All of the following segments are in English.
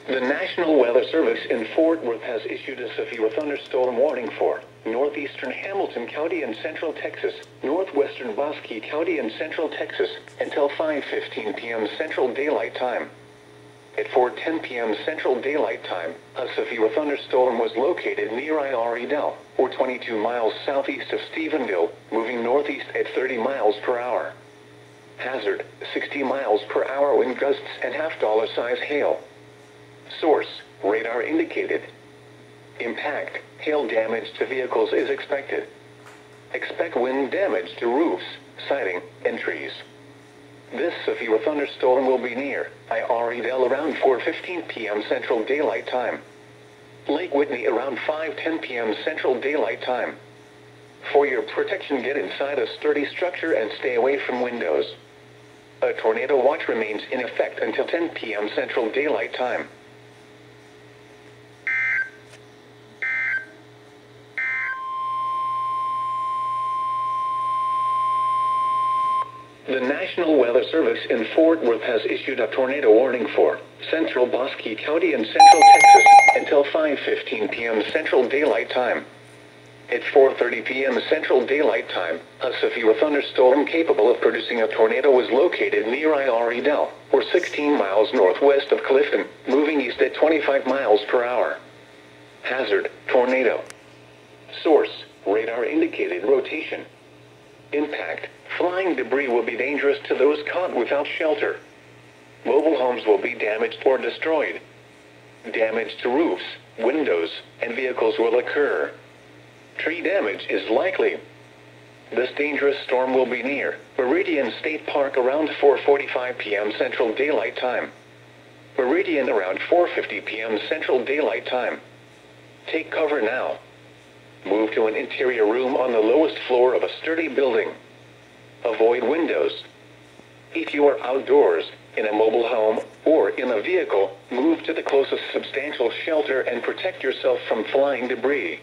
The National Weather Service in Fort Worth has issued a severe thunderstorm warning for northeastern Hamilton County and central Texas, northwestern Bosque County and central Texas, until 5:15 p.m. Central Daylight Time. At 4:10 p.m. Central Daylight Time, a severe thunderstorm was located near Iredell, or 22 miles southeast of Stephenville, moving northeast at 30 miles per hour. Hazard, 60 miles per hour wind gusts and half-dollar size hail. Source, radar indicated. Impact, hail damage to vehicles is expected. Expect wind damage to roofs, siding, and trees. This severe thunderstorm will be near Iredell around 4:15 p.m. Central Daylight Time. Lake Whitney around 5:10 p.m. Central Daylight Time. For your protection, get inside a sturdy structure and stay away from windows. A tornado watch remains in effect until 10 p.m. Central Daylight Time. The National Weather Service in Fort Worth has issued a tornado warning for central Bosque County and central Texas until 5:15 p.m. Central Daylight Time. At 4:30 p.m. Central Daylight Time, a severe thunderstorm capable of producing a tornado was located near Iredell, or 16 miles northwest of Clifton, moving east at 25 miles per hour. Hazard, tornado. Source, radar indicated rotation. Impact, flying debris will be dangerous to those caught without shelter. Mobile homes will be damaged or destroyed. Damage to roofs, windows, and vehicles will occur. Tree damage is likely. This dangerous storm will be near Meridian State Park around 4:45 p.m. Central Daylight Time. Meridian around 4:50 p.m. Central Daylight Time. Take cover now. Move to an interior room on the lowest floor of a sturdy building. Avoid windows. If you are outdoors, in a mobile home, or in a vehicle, move to the closest substantial shelter and protect yourself from flying debris.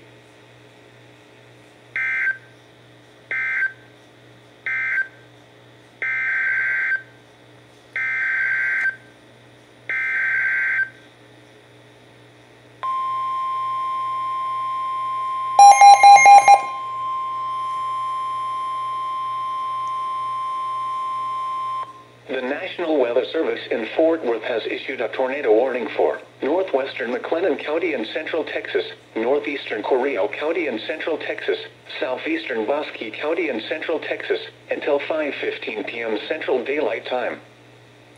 The National Weather Service in Fort Worth has issued a tornado warning for northwestern McLennan County and central Texas, northeastern Corio County and central Texas, southeastern Bosque County and central Texas, until 5:15 p.m. Central Daylight Time.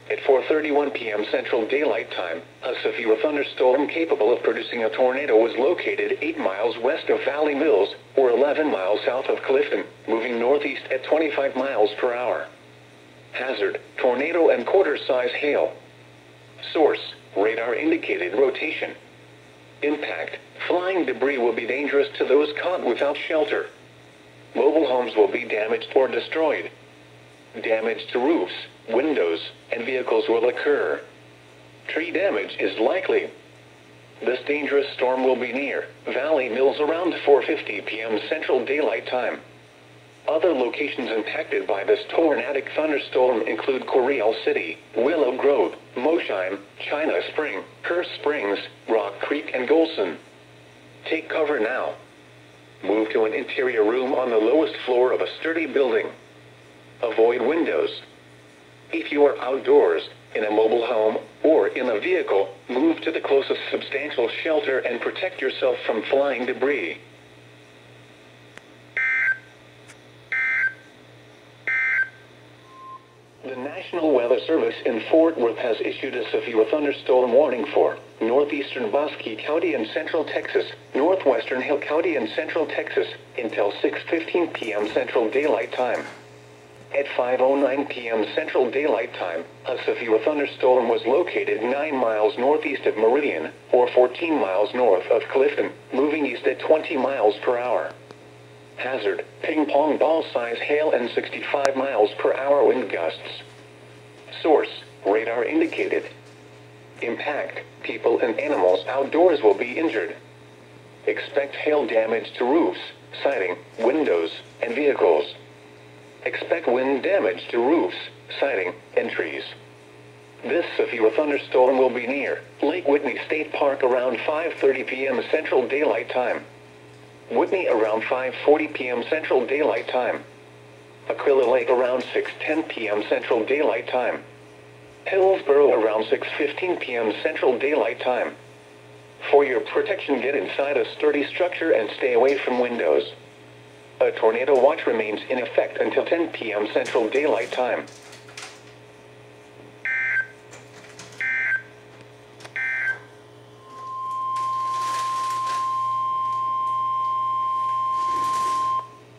At 4:31 p.m. Central Daylight Time, a severe thunderstorm capable of producing a tornado was located 8 miles west of Valley Mills, or 11 miles south of Clifton, moving northeast at 25 miles per hour. Hazard, tornado and quarter-size hail. Source, radar indicated rotation. Impact, flying debris will be dangerous to those caught without shelter. Mobile homes will be damaged or destroyed. Damage to roofs, windows, and vehicles will occur. Tree damage is likely. This dangerous storm will be near Valley Mills around 4:50 p.m. Central Daylight Time. Other locations impacted by this tornadic thunderstorm include Coryell City, Willow Grove, Mosheim, China Spring, Hearst Springs, Rock Creek, and Golson. Take cover now. Move to an interior room on the lowest floor of a sturdy building. Avoid windows. If you are outdoors, in a mobile home, or in a vehicle, move to the closest substantial shelter and protect yourself from flying debris. The National Weather Service in Fort Worth has issued a severe thunderstorm warning for northeastern Bosque County and central Texas, northwestern Hill County and central Texas, until 6:15 p.m. Central Daylight Time. At 5:09 p.m. Central Daylight Time, a severe thunderstorm was located 9 miles northeast of Meridian, or 14 miles north of Clifton, moving east at 20 miles per hour. Hazard, ping-pong ball-size hail and 65 miles per hour wind gusts. Source, radar indicated. Impact, people and animals outdoors will be injured. Expect hail damage to roofs, siding, windows, and vehicles. Expect wind damage to roofs, siding, and trees. This severe thunderstorm will be near Lake Whitney State Park around 5:30 p.m. Central Daylight Time. Whitney around 5:40 p.m. Central Daylight Time. Aquila Lake around 6:10 p.m. Central Daylight Time. Hillsborough around 6:15 p.m. Central Daylight Time. For your protection, get inside a sturdy structure and stay away from windows. A tornado watch remains in effect until 10 p.m. Central Daylight Time.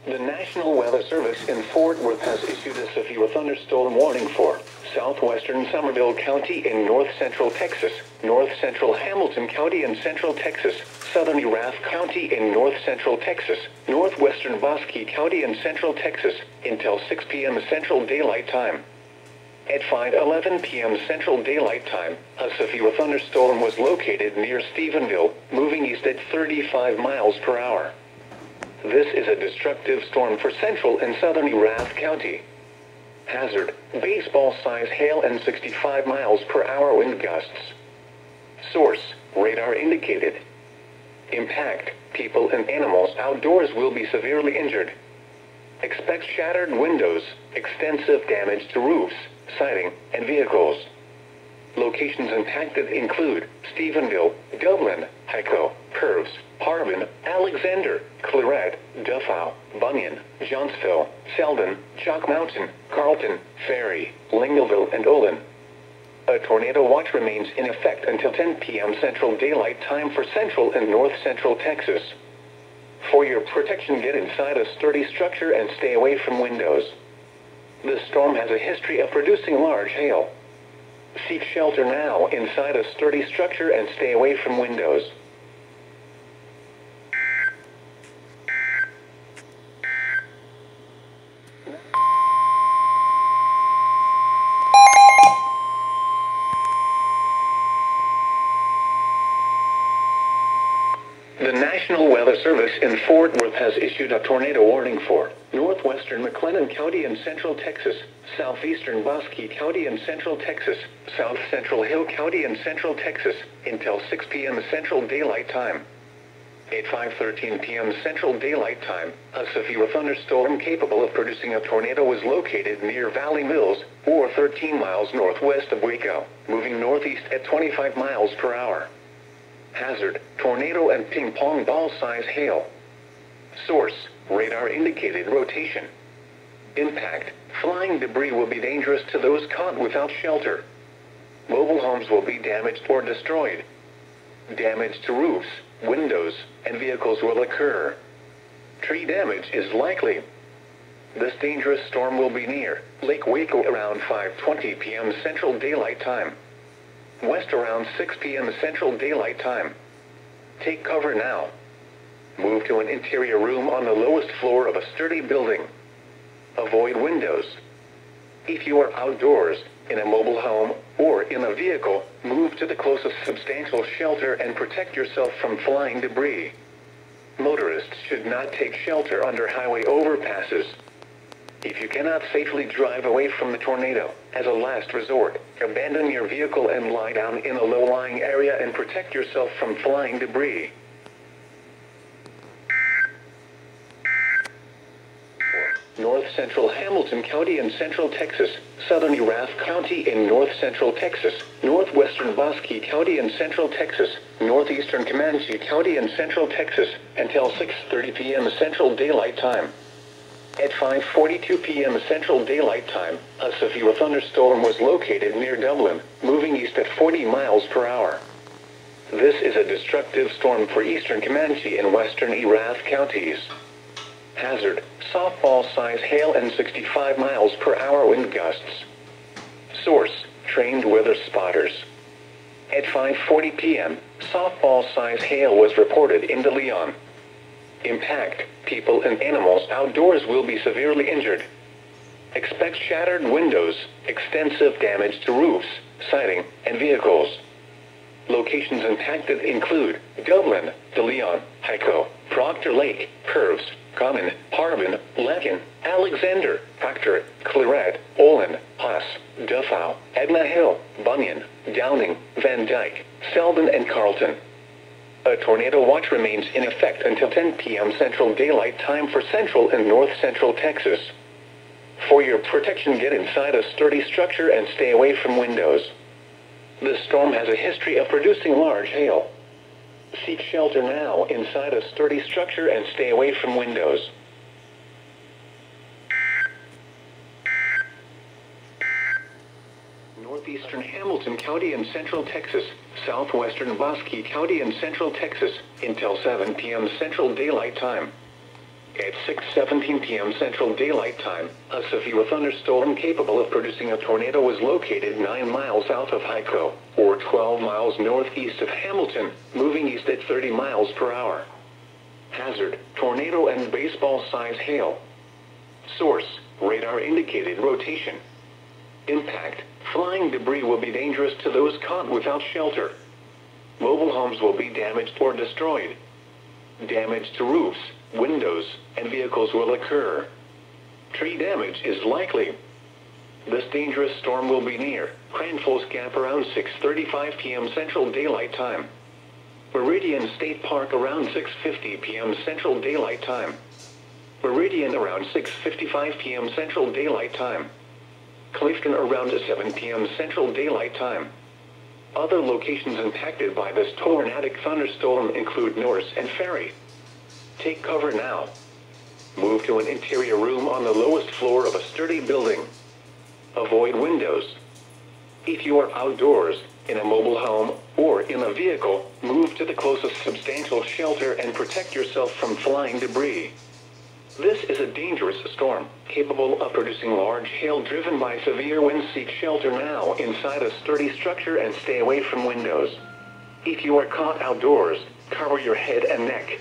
The National Weather Service in Fort Worth has issued a severe thunderstorm warning for southwestern Somerville County in north-central Texas, north-central Hamilton County in central Texas, southern Erath County in north-central Texas, northwestern Bosque County in central Texas, until 6 p.m. Central Daylight Time. At 5:11 p.m. Central Daylight Time, a severe thunderstorm was located near Stephenville, moving east at 35 miles per hour. This is a destructive storm for central and southern Erath County. Hazard, baseball-size hail and 65 miles per hour wind gusts. Source, radar indicated. Impact, people and animals outdoors will be severely injured. Expect shattered windows, extensive damage to roofs, siding, and vehicles. Locations impacted include Stephenville, Dublin, Hyco, Purves, Harbin, Alexander, Claret, Duffow, Bunyan, Johnsville, Selden, Chalk Mountain, Carlton, Ferry, Lingleville, and Olin. A tornado watch remains in effect until 10 p.m. Central Daylight Time for central and north-central Texas. For your protection, get inside a sturdy structure and stay away from windows. The storm has a history of producing large hail. Seek shelter now inside a sturdy structure and stay away from windows. The National Weather Service in Fort Worth has issued a tornado warning for northwestern McLennan County in central Texas, southeastern Bosque County in central Texas, south central Hill County in central Texas, until 6 p.m. Central Daylight Time. At 5:13 p.m. Central Daylight Time, a severe thunderstorm capable of producing a tornado was located near Valley Mills, or 13 miles northwest of Waco, moving northeast at 25 miles per hour. Hazard, tornado and ping-pong ball-size hail. Source, radar indicated rotation. Impact, flying debris will be dangerous to those caught without shelter. Mobile homes will be damaged or destroyed. Damage to roofs, windows, and vehicles will occur. Tree damage is likely. This dangerous storm will be near Lake Waco around 5:20 p.m. Central Daylight Time. West around 6 p.m. Central Daylight Time. Take cover now. Move to an interior room on the lowest floor of a sturdy building. Avoid windows. If you are outdoors, in a mobile home, or in a vehicle, move to the closest substantial shelter and protect yourself from flying debris. Motorists should not take shelter under highway overpasses. If you cannot safely drive away from the tornado, as a last resort, abandon your vehicle and lie down in a low-lying area and protect yourself from flying debris. North-central Hamilton County in central Texas, southern Erath County in north-central Texas, northwestern Bosque County in central Texas, northeastern Comanche County in central Texas, until 6:30 p.m. Central Daylight Time. At 5:42 p.m. Central Daylight Time, a severe thunderstorm was located near Dublin, moving east at 40 miles per hour. This is a destructive storm for eastern Comanche and western Erath counties. Hazard, softball-size hail and 65 miles per hour wind gusts. Source, trained weather spotters. At 5:40 p.m., softball-size hail was reported in De Leon. Impact, people and animals outdoors will be severely injured. Expect shattered windows, extensive damage to roofs, siding, and vehicles. Locations impacted include Dublin, De Leon, Hyco, Proctor Lake, Purves, Common, Harbin, Lakin, Alexander, Proctor, Claret, Olin, Haas, Duffow, Edna Hill, Bunyan, Downing, Van Dyke, Selden and Carlton. A tornado watch remains in effect until 10 p.m. Central Daylight Time for Central and North Central Texas. For your protection, get inside a sturdy structure and stay away from windows. The storm has a history of producing large hail. Seek shelter now inside a sturdy structure and stay away from windows. Northeastern Hamilton County and Central Texas, southwestern Bosque County and Central Texas, until 7 p.m. Central Daylight Time. At 6:17 p.m. Central Daylight Time, a severe thunderstorm capable of producing a tornado was located 9 miles south of Hyco, or 12 miles northeast of Hamilton, moving east at 30 miles per hour. Hazard, tornado and baseball-size hail. Source, radar indicated rotation. Impact, flying debris will be dangerous to those caught without shelter. Mobile homes will be damaged or destroyed. Damage to roofs, windows, and vehicles will occur. Tree damage is likely. This dangerous storm will be near Cranfalls Gap around 6:35 p.m. Central Daylight Time. Meridian State Park around 6:50 p.m. Central Daylight Time. Meridian around 6:55 p.m. Central Daylight Time. Clifton around 7 p.m. Central Daylight Time. Other locations impacted by this tornadic thunderstorm include Norris and Ferry. Take cover now. Move to an interior room on the lowest floor of a sturdy building. Avoid windows. If you are outdoors, in a mobile home, or in a vehicle, move to the closest substantial shelter and protect yourself from flying debris. This is a dangerous storm, capable of producing large hail driven by severe winds. Seek shelter now inside a sturdy structure and stay away from windows. If you are caught outdoors, cover your head and neck.